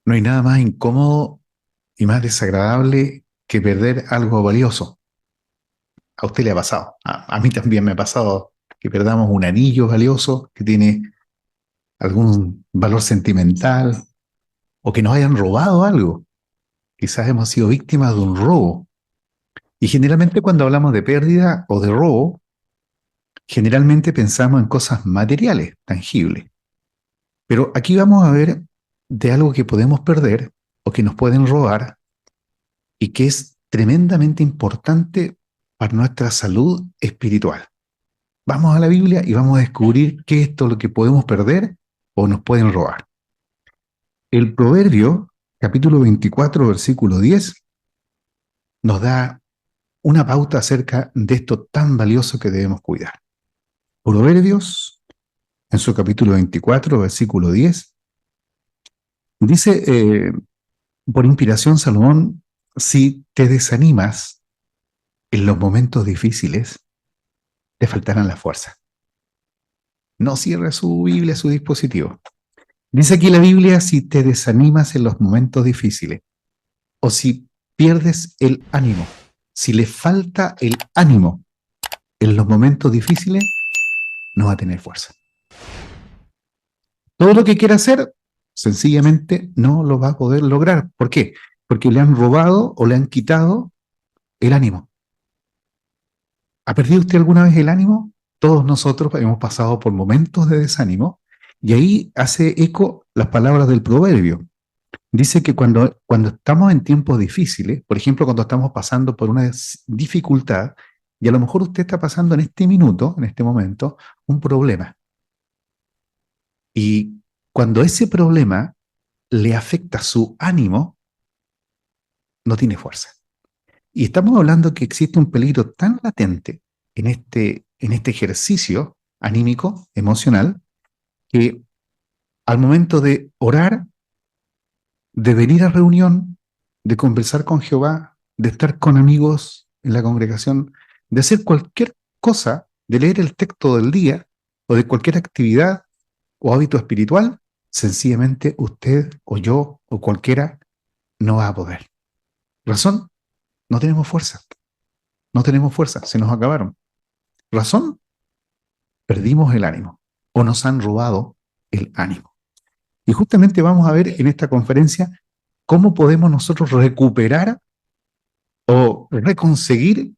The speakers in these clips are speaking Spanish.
No hay nada más incómodo y más desagradable que perder algo valioso. A usted le ha pasado. A mí también me ha pasado que perdamos un anillo valioso que tiene algún valor sentimental o que nos hayan robado algo. Quizás hemos sido víctimas de un robo. Y generalmente cuando hablamos de pérdida o de robo, generalmente pensamos en cosas materiales, tangibles. Pero aquí vamos a ver de algo que podemos perder o que nos pueden robar y que es tremendamente importante para nuestra salud espiritual. Vamos a la Biblia y vamos a descubrir qué es todo lo que podemos perder o nos pueden robar. El Proverbio, capítulo 24, versículo 10, nos da una pauta acerca de esto tan valioso que debemos cuidar. Proverbios, en su capítulo 24, versículo 10, dice, por inspiración Salomón, si te desanimas en los momentos difíciles, te faltarán las fuerzas. No cierre su Biblia, su dispositivo. Dice aquí la Biblia, si te desanimas en los momentos difíciles, o si pierdes el ánimo, si le falta el ánimo en los momentos difíciles, no va a tener fuerza. Todo lo que quiera hacer, sencillamente no lo va a poder lograr. ¿Por qué? Porque le han robado o le han quitado el ánimo. ¿Ha perdido usted alguna vez el ánimo? Todos nosotros hemos pasado por momentos de desánimo y ahí hace eco las palabras del proverbio. Dice que cuando estamos en tiempos difíciles, por ejemplo, cuando estamos pasando por una dificultad, y a lo mejor usted está pasando en este minuto, en este momento, un problema. Y cuando ese problema le afecta su ánimo, no tiene fuerza. Y estamos hablando que existe un peligro tan latente en este ejercicio anímico, emocional, que al momento de orar, de venir a reunión, de conversar con Jehová, de estar con amigos en la congregación, de hacer cualquier cosa, de leer el texto del día o de cualquier actividad o hábito espiritual, sencillamente usted o yo o cualquiera no va a poder. ¿Razón? No tenemos fuerza. No tenemos fuerza, se nos acabaron. ¿Razón? Perdimos el ánimo o nos han robado el ánimo. Y justamente vamos a ver en esta conferencia cómo podemos nosotros recuperar o reconseguir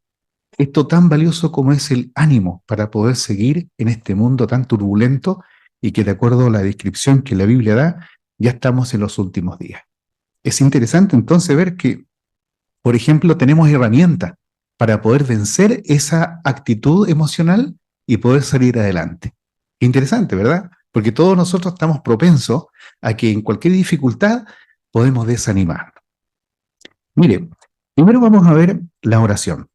esto tan valioso como es el ánimo para poder seguir en este mundo tan turbulento y que de acuerdo a la descripción que la Biblia da, ya estamos en los últimos días. Es interesante entonces ver que, por ejemplo, tenemos herramientas para poder vencer esa actitud emocional y poder salir adelante. Interesante, ¿verdad? Porque todos nosotros estamos propensos a que en cualquier dificultad podemos desanimarnos. Mire, primero vamos a ver la oración.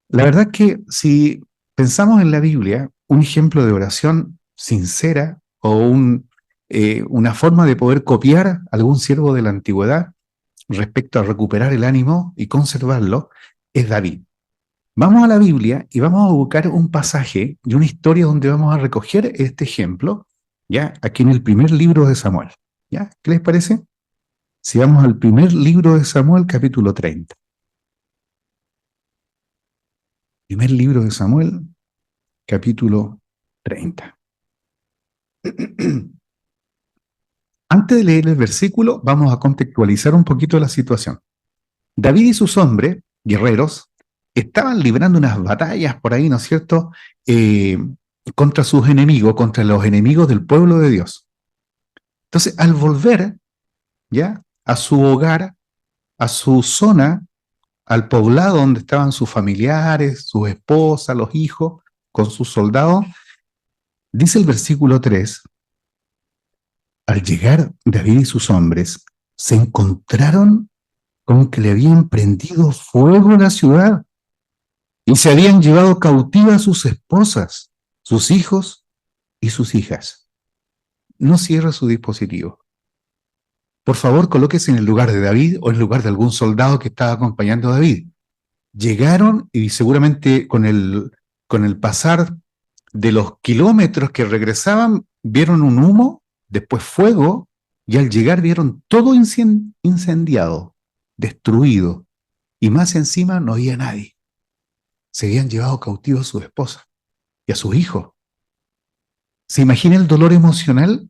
La verdad que si pensamos en la Biblia, un ejemplo de oración sincera o una forma de poder copiar a algún siervo de la antigüedad respecto a recuperar el ánimo y conservarlo es David. Vamos a la Biblia y vamos a buscar un pasaje y una historia donde vamos a recoger este ejemplo, ¿ya? Aquí en el primer libro de Samuel, ¿ya? ¿Qué les parece? Si vamos al primer libro de Samuel, capítulo 30. Primer libro de Samuel, capítulo 30. Antes de leer el versículo, vamos a contextualizar un poquito la situación. David y sus hombres, guerreros, estaban librando unas batallas por ahí, ¿no es cierto?, contra sus enemigos, contra los enemigos del pueblo de Dios. Entonces, al volver, ¿ya?, a su hogar, a su zona, al poblado donde estaban sus familiares, sus esposas, los hijos, con sus soldados, dice el versículo 3, al llegar David y sus hombres, se encontraron con que le habían prendido fuego a la ciudad y se habían llevado cautivas a sus esposas, sus hijos y sus hijas. No cierre su dispositivo. Por favor, colóquese en el lugar de David o en el lugar de algún soldado que estaba acompañando a David. Llegaron y seguramente con el pasar de los kilómetros que regresaban, vieron un humo, después fuego y al llegar vieron todo incendiado, destruido, y más encima no había nadie. Se habían llevado cautivos a su esposa y a sus hijos. ¿Se imagina el dolor emocional?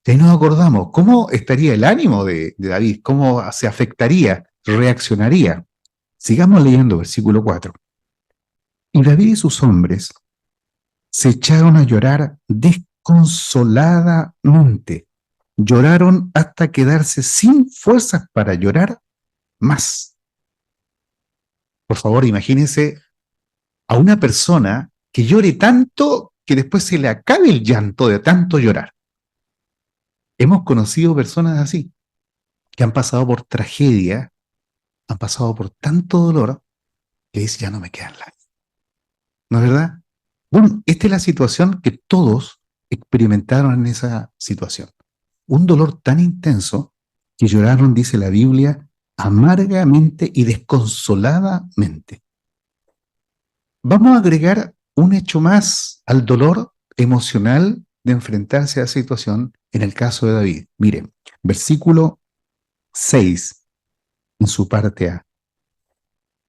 De ahí nos acordamos, ¿cómo estaría el ánimo de David? ¿Cómo se afectaría? ¿Reaccionaría? Sigamos leyendo versículo 4. Y David y sus hombres se echaron a llorar desconsoladamente. Lloraron hasta quedarse sin fuerzas para llorar más. Por favor, imagínense a una persona que llore tanto que después se le acabe el llanto de tanto llorar. Hemos conocido personas así, que han pasado por tragedia, han pasado por tanto dolor, que dicen, ya no me quedan lágrimas. ¿No es verdad? Bueno, esta es la situación que todos experimentaron en esa situación. Un dolor tan intenso que lloraron, dice la Biblia, amargamente y desconsoladamente. Vamos a agregar un hecho más al dolor emocional de enfrentarse a esa situación en el caso de David. Miren, versículo 6, en su parte A.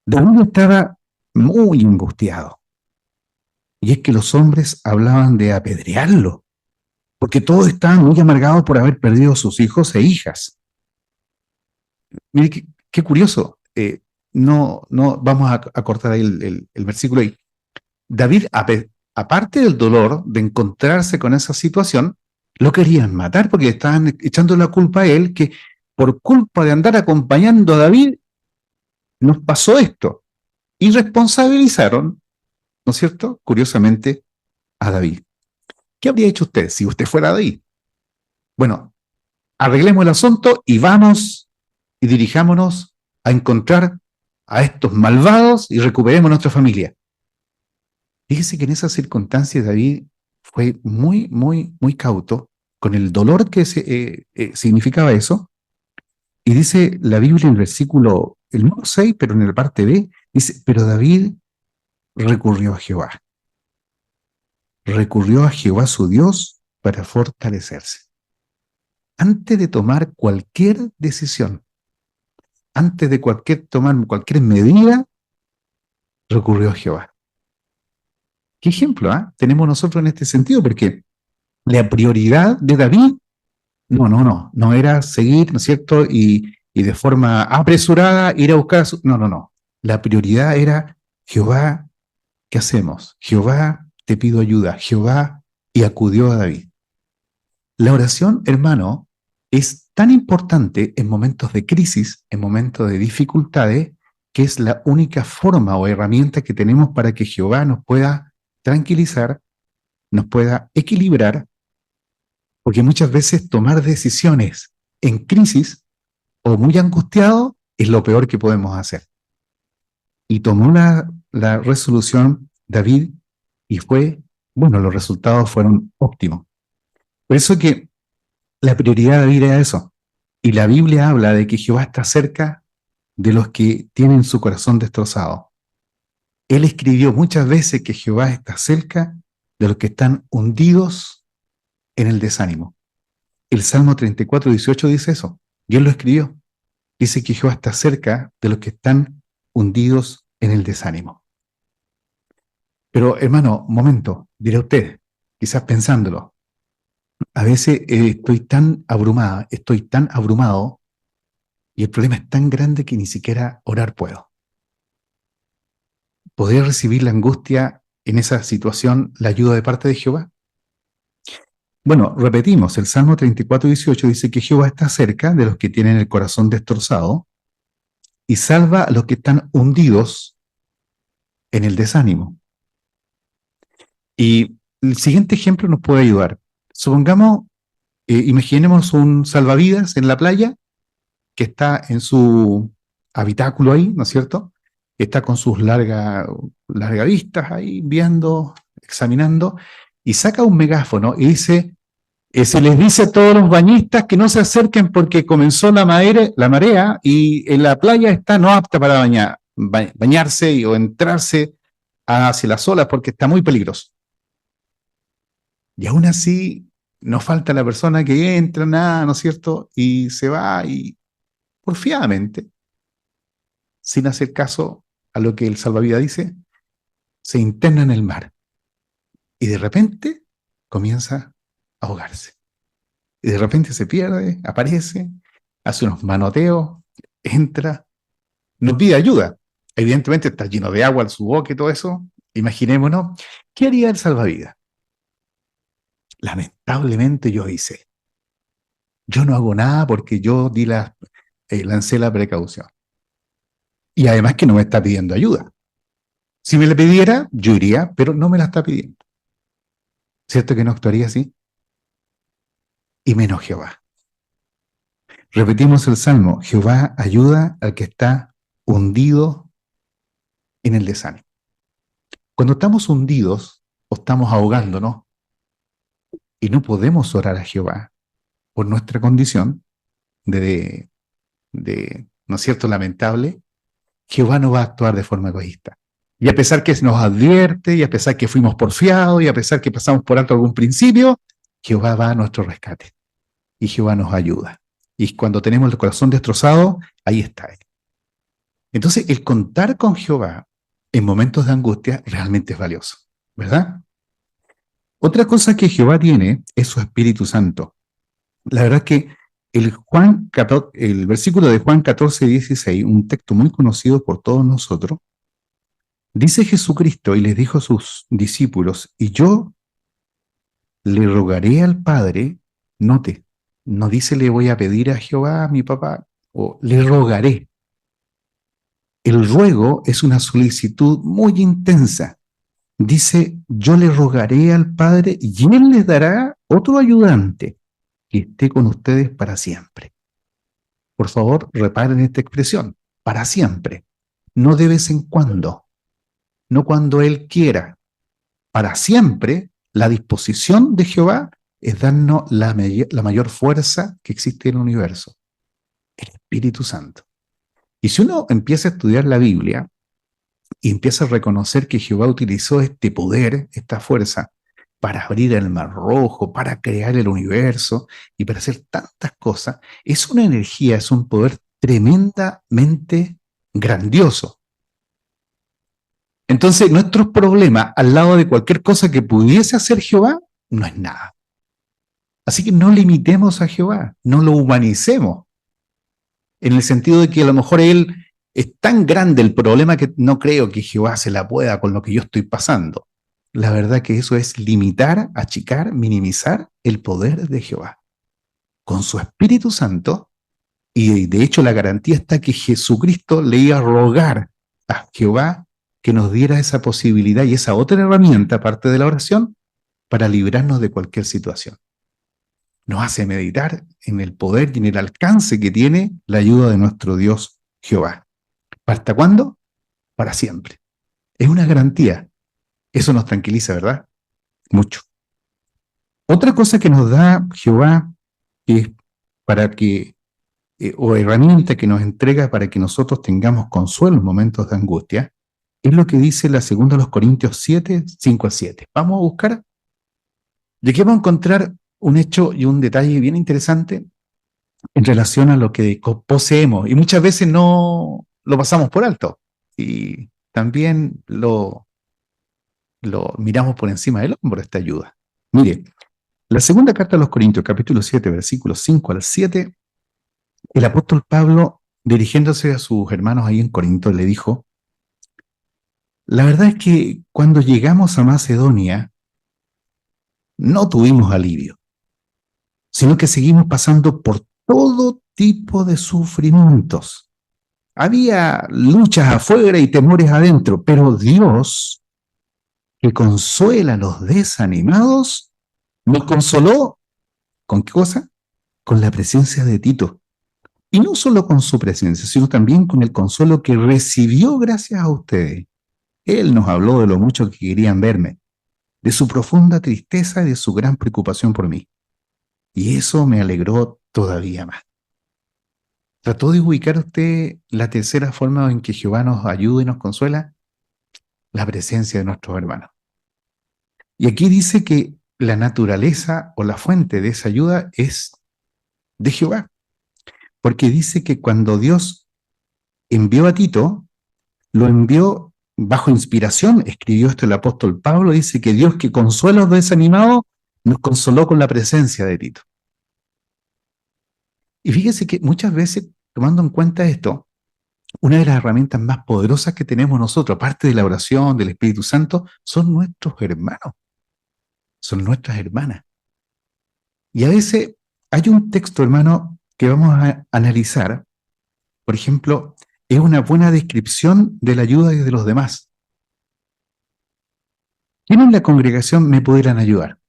David estaba muy angustiado. Y es que los hombres hablaban de apedrearlo, porque todos estaban muy amargados por haber perdido a sus hijos e hijas. Mire, qué curioso. No, vamos a cortar ahí el versículo ahí. David, aparte del dolor de encontrarse con esa situación, lo querían matar porque le estaban echando la culpa a él, que por culpa de andar acompañando a David, nos pasó esto. Y responsabilizaron, ¿no es cierto?, curiosamente, a David. ¿Qué habría hecho usted si usted fuera David? Bueno, arreglemos el asunto y vamos y dirijámonos a encontrar a estos malvados y recuperemos nuestra familia. Fíjese que en esas circunstancias David fue muy cauto con el dolor que significaba eso. Y dice la Biblia en el versículo, el número 6, pero en la parte B, dice, pero David recurrió a Jehová. Recurrió a Jehová su Dios para fortalecerse. Antes de tomar cualquier decisión, antes de tomar cualquier medida, recurrió a Jehová. ¿Qué ejemplo tenemos nosotros en este sentido? Porque la prioridad de David, no era seguir, ¿no es cierto? Y de forma apresurada ir a buscar No. La prioridad era Jehová, ¿qué hacemos? Jehová, te pido ayuda. Jehová, y acudió a David. La oración, hermano, es tan importante en momentos de crisis, en momentos de dificultades, que es la única forma o herramienta que tenemos para que Jehová nos pueda tranquilizar, nos pueda equilibrar, porque muchas veces tomar decisiones en crisis o muy angustiado es lo peor que podemos hacer. Y tomó la resolución David y los resultados fueron óptimos. Por eso que la prioridad de David era eso. Y la Biblia habla de que Jehová está cerca de los que tienen su corazón destrozado. Él escribió muchas veces que Jehová está cerca de los que están hundidos en el desánimo. El Salmo 34:18 dice eso, y él lo escribió. Dice que Jehová está cerca de los que están hundidos en el desánimo. Pero hermano, momento, dirá usted, quizás pensándolo, a veces estoy tan abrumada, estoy tan abrumado, y el problema es tan grande que ni siquiera orar puedo. ¿Poder recibir la angustia en esa situación, la ayuda de parte de Jehová? Bueno, repetimos, el Salmo 34:18 dice que Jehová está cerca de los que tienen el corazón destrozado y salva a los que están hundidos en el desánimo. Y el siguiente ejemplo nos puede ayudar. Supongamos, imaginemos un salvavidas en la playa que está en su habitáculo ahí, ¿no es cierto? Está con sus largas vistas ahí, viendo, examinando, y saca un megáfono y dice, se les dice a todos los bañistas que no se acerquen porque comenzó la marea y en la playa está no apta para bañarse o entrarse hacia las olas porque está muy peligroso. Y aún así, No falta la persona que entra, nada, ¿no es cierto? Y se va y porfiadamente, sin hacer caso a lo que el salvavidas dice, se interna en el mar y de repente comienza a ahogarse. Y de repente se pierde, aparece, hace unos manoteos, entra, nos pide ayuda. Evidentemente está lleno de agua en su boca y todo eso. Imaginémonos, ¿qué haría el salvavidas? Lamentablemente yo hice. Yo no hago nada porque yo lancé la precaución. Y además que no me está pidiendo ayuda. Si me la pidiera, yo iría, pero no me la está pidiendo. ¿Cierto que no actuaría así? Y menos Jehová. Repetimos el salmo, Jehová ayuda al que está hundido en el desánimo. Cuando estamos hundidos o estamos ahogándonos y no podemos orar a Jehová por nuestra condición de ¿no es cierto?, lamentable, Jehová no va a actuar de forma egoísta. Y a pesar que nos advierte, y a pesar que fuimos porfiados, y a pesar que pasamos por alto algún principio, Jehová va a nuestro rescate. Y Jehová nos ayuda. Y cuando tenemos el corazón destrozado, ahí está Él. Entonces, el contar con Jehová en momentos de angustia realmente es valioso, ¿verdad? Otra cosa que Jehová tiene es su Espíritu Santo. La verdad es que el versículo de Juan 14:16, un texto muy conocido por todos nosotros, dice Jesucristo y les dijo a sus discípulos, y yo le rogaré al Padre, note, no dice le voy a pedir a Jehová, a mi papá, o le rogaré. El ruego es una solicitud muy intensa. Dice, yo le rogaré al Padre y Él les dará otro ayudante que esté con ustedes para siempre. Por favor, reparen esta expresión, para siempre, no de vez en cuando, no cuando Él quiera. Para siempre, la disposición de Jehová es darnos la mayor fuerza que existe en el universo, el Espíritu Santo. Y si uno empieza a estudiar la Biblia y empieza a reconocer que Jehová utilizó este poder, esta fuerza, para abrir el mar rojo, para crear el universo y para hacer tantas cosas, es una energía, es un poder tremendamente grandioso. Entonces, nuestros problemas al lado de cualquier cosa que pudiese hacer Jehová, no es nada. Así que no limitemos a Jehová, no lo humanicemos, en el sentido de que a lo mejor Él es tan grande el problema que no creo que Jehová se la pueda con lo que yo estoy pasando. La verdad que eso es limitar, achicar, minimizar el poder de Jehová. Con su Espíritu Santo, y de hecho la garantía está que Jesucristo le iba a rogar a Jehová que nos diera esa posibilidad y esa otra herramienta, aparte de la oración, para librarnos de cualquier situación. Nos hace meditar en el poder y en el alcance que tiene la ayuda de nuestro Dios Jehová. ¿Hasta cuándo? Para siempre. Es una garantía. Eso nos tranquiliza, ¿verdad? Mucho. Otra cosa que nos da Jehová es para que, o herramienta que nos entrega para que nosotros tengamos consuelo en momentos de angustia, es lo que dice la segunda de los Corintios 7, 5 al 7. Vamos a buscar. Y aquí vamos a encontrar un hecho y un detalle bien interesante en relación a lo que poseemos. Y muchas veces no lo pasamos por alto. Y también lo miramos por encima del hombro, esta ayuda. Mire, la segunda carta a los Corintios, capítulo 7, versículos 5 al 7, el apóstol Pablo, dirigiéndose a sus hermanos ahí en Corinto, le dijo, la verdad es que cuando llegamos a Macedonia, no tuvimos alivio, sino que seguimos pasando por todo tipo de sufrimientos. Había luchas afuera y temores adentro, pero Dios, que consuela a los desanimados, nos consoló. ¿Con qué cosa? Con la presencia de Tito. Y no solo con su presencia, sino también con el consuelo que recibió gracias a ustedes. Él nos habló de lo mucho que querían verme, de su profunda tristeza y de su gran preocupación por mí. Y eso me alegró todavía más. ¿Trató de ubicar usted la tercera forma en que Jehová nos ayuda y nos consuela? La presencia de nuestros hermanos. Y aquí dice que la naturaleza o la fuente de esa ayuda es de Jehová. Porque dice que cuando Dios envió a Tito, lo envió bajo inspiración, escribió esto el apóstol Pablo, dice que Dios que consuela a los desanimados, nos consoló con la presencia de Tito. Y fíjese que muchas veces, tomando en cuenta esto, una de las herramientas más poderosas que tenemos nosotros, aparte de la oración, del Espíritu Santo, son nuestros hermanos, son nuestras hermanas. Y a veces hay un texto, hermano, que vamos a analizar, por ejemplo, es una buena descripción de la ayuda de los demás. ¿Quiénes en la congregación me pudieran ayudar?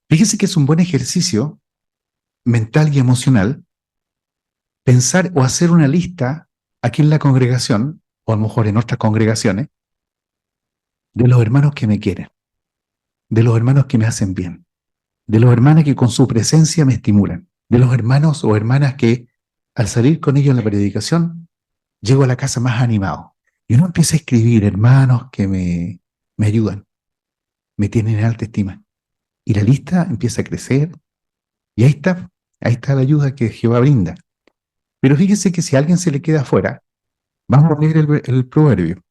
Fíjese que es un buen ejercicio mental y emocional pensar o hacer una lista aquí en la congregación, o a lo mejor en otras congregaciones, de los hermanos que me quieren, de los hermanos que me hacen bien, de los hermanos que con su presencia me estimulan, de los hermanos o hermanas que al salir con ellos en la predicación, llego a la casa más animado. Y uno empieza a escribir hermanos que me ayudan, me tienen en alta estima. Y la lista empieza a crecer, y ahí está la ayuda que Jehová brinda. Pero fíjese que si a alguien se le queda afuera, vamos a leer el proverbio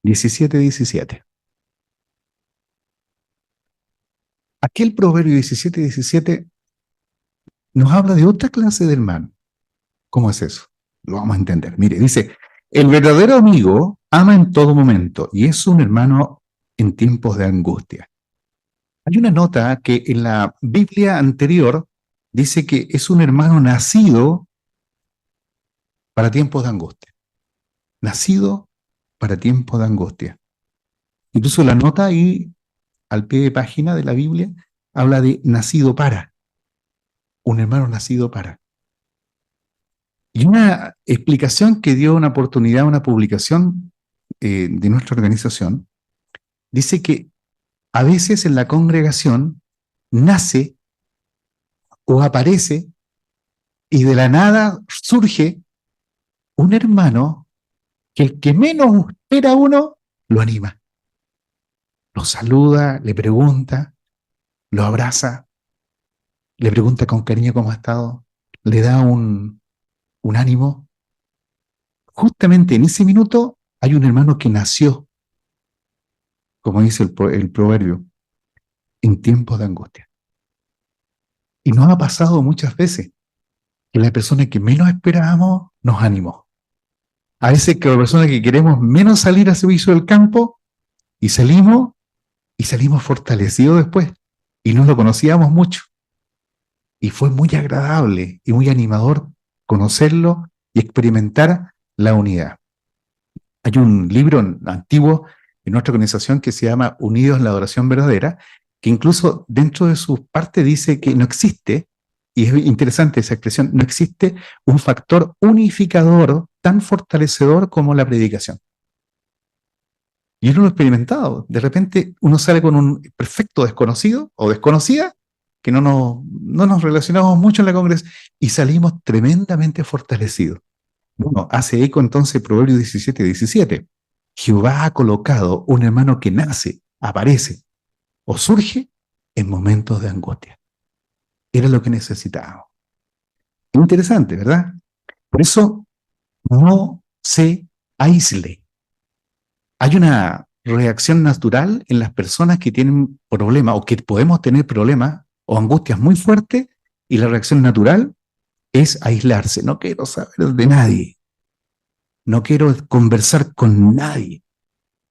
17:17. Aquel proverbio 17:17 nos habla de otra clase de hermano. ¿Cómo es eso? Lo vamos a entender. Mire, dice, el verdadero amigo ama en todo momento y es un hermano en tiempos de angustia. Hay una nota que en la Biblia anterior dice que es un hermano nacido para tiempos de angustia. Nacido para tiempos de angustia. Incluso la nota ahí, al pie de página de la Biblia, habla de nacido para. Un hermano nacido para. Y una explicación que dio una oportunidad, una publicación de nuestra organización, dice que a veces en la congregación nace o aparece y de la nada surge un hermano que el que menos espera uno lo anima, lo saluda, le pregunta, lo abraza, le pregunta con cariño cómo ha estado, le da un ánimo. Justamente en ese minuto hay un hermano que nació, como dice el proverbio, en tiempos de angustia. Y nos ha pasado muchas veces que la persona que menos esperábamos nos animó. A veces que la persona que queremos menos salir a servicio del campo y salimos fortalecidos después y no lo conocíamos mucho. Y fue muy agradable y muy animador conocerlo y experimentar la unidad. Hay un libro antiguo en nuestra organización que se llama Unidos en la Adoración Verdadera, que incluso dentro de su parte dice que no existe, y es interesante esa expresión, no existe un factor unificador tan fortalecedor como la predicación. Y uno lo ha experimentado. De repente uno sale con un perfecto desconocido o desconocida, que no nos relacionamos mucho en la congregación, y salimos tremendamente fortalecidos. Bueno, hace eco entonces Proverbio 17:17. Jehová ha colocado un hermano que nace, aparece o surge en momentos de angustia. Era lo que necesitábamos. Interesante, ¿verdad? Por eso no se aísle. Hay una reacción natural en las personas que tienen problemas o que podemos tener problemas o angustias muy fuertes, y la reacción natural es aislarse. No quiero saber de nadie. No quiero conversar con nadie.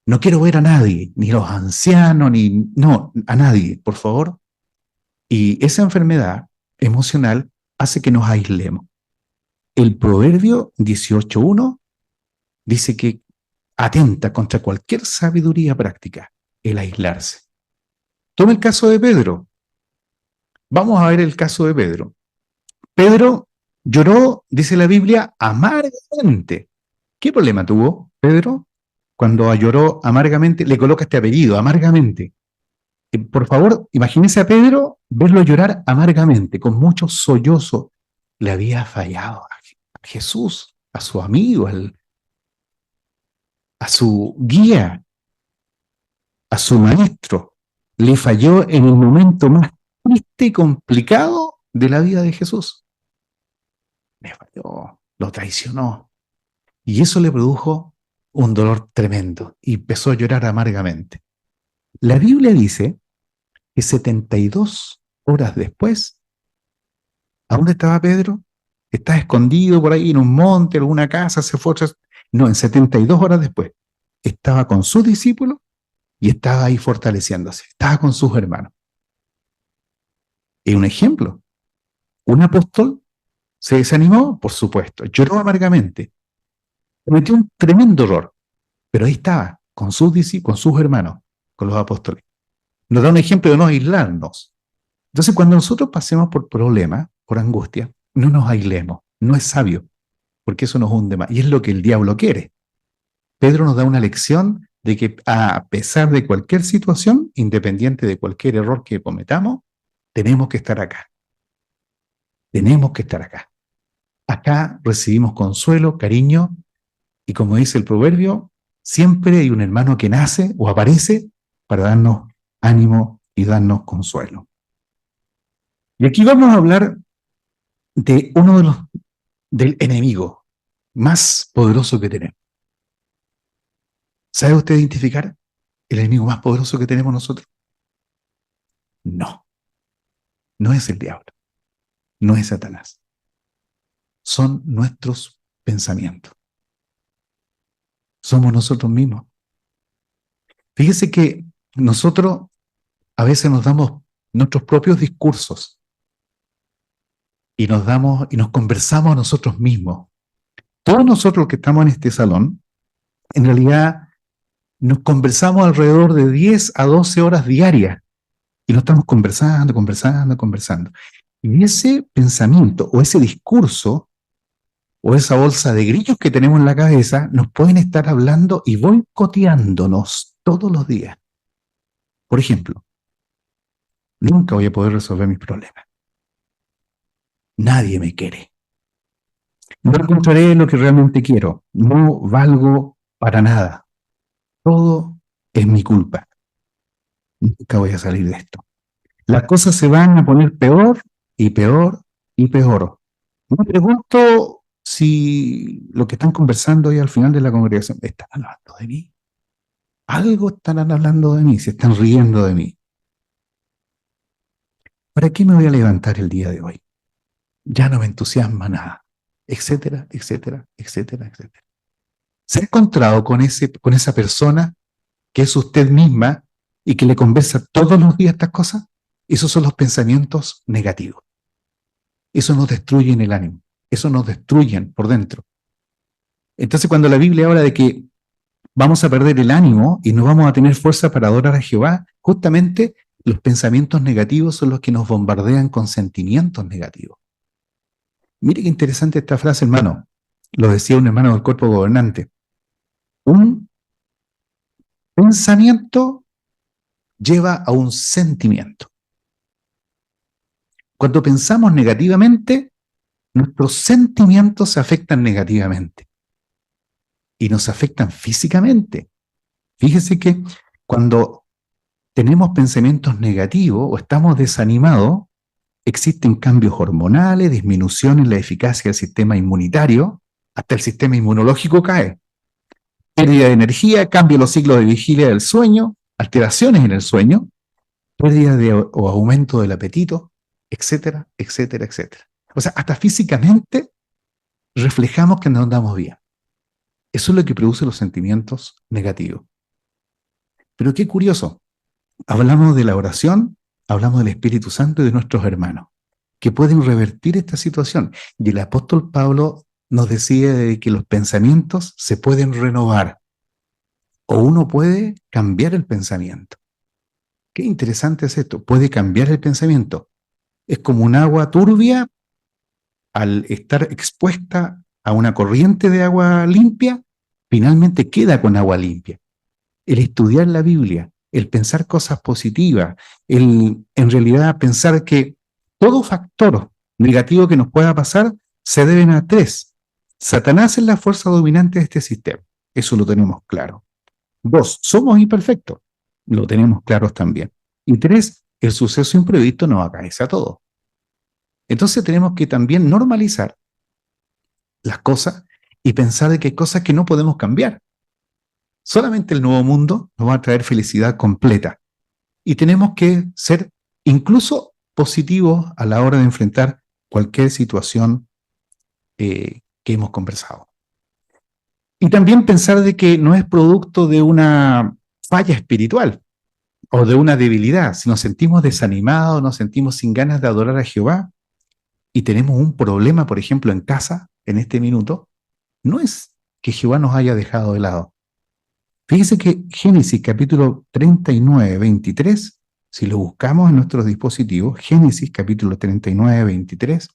No quiero ver a nadie, ni los ancianos, no, a nadie, por favor. Y esa enfermedad emocional hace que nos aislemos. El proverbio 18:1 dice que atenta contra cualquier sabiduría práctica, el aislarse. Toma el caso de Pedro. Vamos a ver el caso de Pedro. Pedro lloró, dice la Biblia, amargamente. ¿Qué problema tuvo Pedro? Cuando lloró amargamente, le coloca este apellido, amargamente. Por favor, imagínese a Pedro verlo llorar amargamente, con mucho sollozo. Le había fallado a Jesús, a su amigo, a su guía, a su maestro. le falló en el momento más triste y complicado de la vida de Jesús. Le falló, lo traicionó. Y eso le produjo un dolor tremendo y empezó a llorar amargamente. La Biblia dice que 72 horas después, ¿a dónde estaba Pedro? Está escondido por ahí en un monte, en alguna casa, se fue otra... No, en 72 horas después, estaba con sus discípulos y estaba ahí fortaleciéndose, estaba con sus hermanos. Es un ejemplo. Un apóstol se desanimó, por supuesto, lloró amargamente, cometió un tremendo error, pero ahí estaba, con sus discípulos, con sus hermanos, con los apóstoles. Nos da un ejemplo de no aislarnos. Entonces, cuando nosotros pasemos por problemas, por angustia, no nos aislemos, no es sabio, porque eso nos hunde más. Y es lo que el diablo quiere. Pedro nos da una lección de que a pesar de cualquier situación, independiente de cualquier error que cometamos, tenemos que estar acá. Tenemos que estar acá. Acá recibimos consuelo, cariño, y como dice el proverbio, siempre hay un hermano que nace o aparece para darnos ánimo y darnos consuelo. Y aquí vamos a hablar de uno de los del enemigo más poderoso que tenemos. ¿Sabe usted identificar el enemigo más poderoso que tenemos nosotros? No, no es el diablo, no es Satanás. Son nuestros pensamientos. Somos nosotros mismos. Fíjese que nosotros a veces nos damos nuestros propios discursos y nos conversamos a nosotros mismos. Todos nosotros que estamos en este salón, en realidad nos conversamos alrededor de 10 a 12 horas diarias y nos estamos conversando. Y ese pensamiento o ese discurso o esa bolsa de grillos que tenemos en la cabeza nos pueden estar hablando y boicoteándonos todos los días. Por ejemplo, nunca voy a poder resolver mis problemas. Nadie me quiere. No encontraré lo que realmente quiero. No valgo para nada. Todo es mi culpa. Nunca voy a salir de esto. Las cosas se van a poner peor y peor y peor. Me pregunto si lo que están conversando hoy al final de la congregación, ¿están hablando de mí? Algo estarán hablando de mí, se están riendo de mí. ¿Para qué me voy a levantar el día de hoy? Ya no me entusiasma nada, etcétera, etcétera, etcétera, etcétera. ¿Se ha encontrado con esa persona que es usted misma y que le conversa todos los días estas cosas? Esos son los pensamientos negativos. Eso nos destruye el ánimo, eso nos destruyen por dentro. Entonces, cuando la Biblia habla de que vamos a perder el ánimo y no vamos a tener fuerza para adorar a Jehová, justamente los pensamientos negativos son los que nos bombardean con sentimientos negativos. Mire qué interesante esta frase, hermano. Lo decía un hermano del cuerpo gobernante. Un pensamiento lleva a un sentimiento. Cuando pensamos negativamente, nuestros sentimientos se afectan negativamente y nos afectan físicamente. Fíjese que cuando tenemos pensamientos negativos o estamos desanimados, existen cambios hormonales, disminución en la eficacia del sistema inmunitario, hasta el sistema inmunológico cae. Pérdida de energía, cambio en los ciclos de vigilia del sueño, alteraciones en el sueño, pérdida o aumento del apetito, etcétera, etcétera, etcétera. O sea, hasta físicamente reflejamos que no andamos bien. Eso es lo que produce los sentimientos negativos. Pero qué curioso, hablamos de la oración, hablamos del Espíritu Santo y de nuestros hermanos, que pueden revertir esta situación. Y el apóstol Pablo nos decía de que los pensamientos se pueden renovar, o uno puede cambiar el pensamiento. Qué interesante es esto, puede cambiar el pensamiento. Es como un agua turbia, al estar expuesta a una corriente de agua limpia, finalmente queda con agua limpia. El estudiar la Biblia, el pensar cosas positivas, el en realidad pensar que todo factor negativo que nos pueda pasar se deben a tres. Satanás es la fuerza dominante de este sistema, eso lo tenemos claro. Dos, somos imperfectos, lo tenemos claros también. Y tres, el suceso imprevisto nos acaece a todos. Entonces tenemos que también normalizar las cosas y pensar de que hay cosas que no podemos cambiar. Solamente el nuevo mundo nos va a traer felicidad completa. Y tenemos que ser incluso positivos a la hora de enfrentar cualquier situación que hemos conversado. Y también pensar de que no es producto de una falla espiritual o de una debilidad. Si nos sentimos desanimados, nos sentimos sin ganas de adorar a Jehová y tenemos un problema, por ejemplo, en casa, en este minuto, no es que Jehová nos haya dejado de lado. Fíjese que Génesis capítulo 39, 23, si lo buscamos en nuestros dispositivos, Génesis capítulo 39, 23,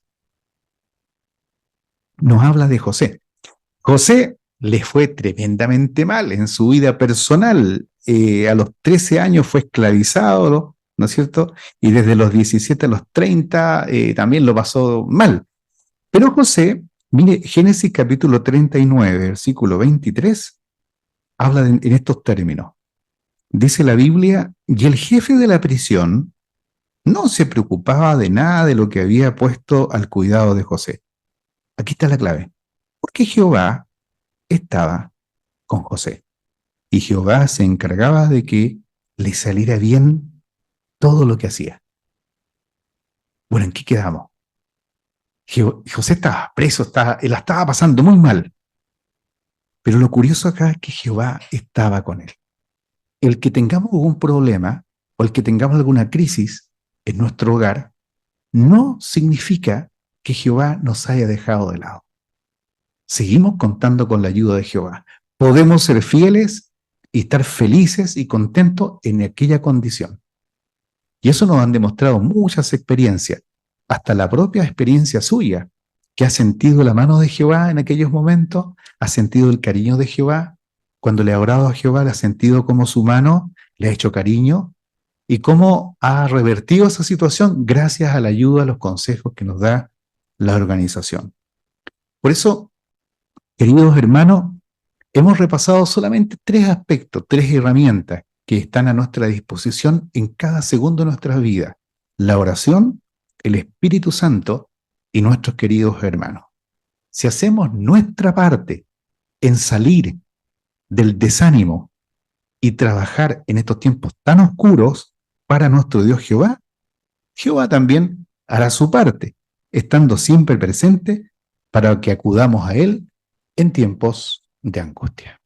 nos habla de José. José le fue tremendamente mal en su vida personal. A los 13 años fue esclavizado, ¿no es cierto? Y desde los 17 a los 30 también lo pasó mal. Pero José, mire, Génesis capítulo 39, versículo 23, habla en estos términos. Dice la Biblia, y el jefe de la prisión no se preocupaba de nada de lo que había puesto al cuidado de José. Aquí está la clave. Porque Jehová estaba con José. Y Jehová se encargaba de que le saliera bien todo lo que hacía. Bueno, ¿en qué quedamos? José estaba preso, la estaba pasando muy mal. Pero lo curioso acá es que Jehová estaba con él. El que tengamos algún problema o el que tengamos alguna crisis en nuestro hogar no significa que Jehová nos haya dejado de lado. Seguimos contando con la ayuda de Jehová. Podemos ser fieles y estar felices y contentos en aquella condición. Y eso nos han demostrado muchas experiencias, hasta la propia experiencia suya, que ha sentido la mano de Jehová en aquellos momentos, ha sentido el cariño de Jehová. Cuando le ha orado a Jehová, le ha sentido como su mano le ha hecho cariño y cómo ha revertido esa situación gracias a la ayuda, a los consejos que nos da la organización. Por eso, queridos hermanos, hemos repasado solamente tres aspectos, tres herramientas que están a nuestra disposición en cada segundo de nuestras vidas. La oración, el Espíritu Santo y nuestros queridos hermanos. Si hacemos nuestra parte en salir del desánimo y trabajar en estos tiempos tan oscuros para nuestro Dios Jehová, Jehová también hará su parte, estando siempre presente para que acudamos a Él en tiempos de angustia.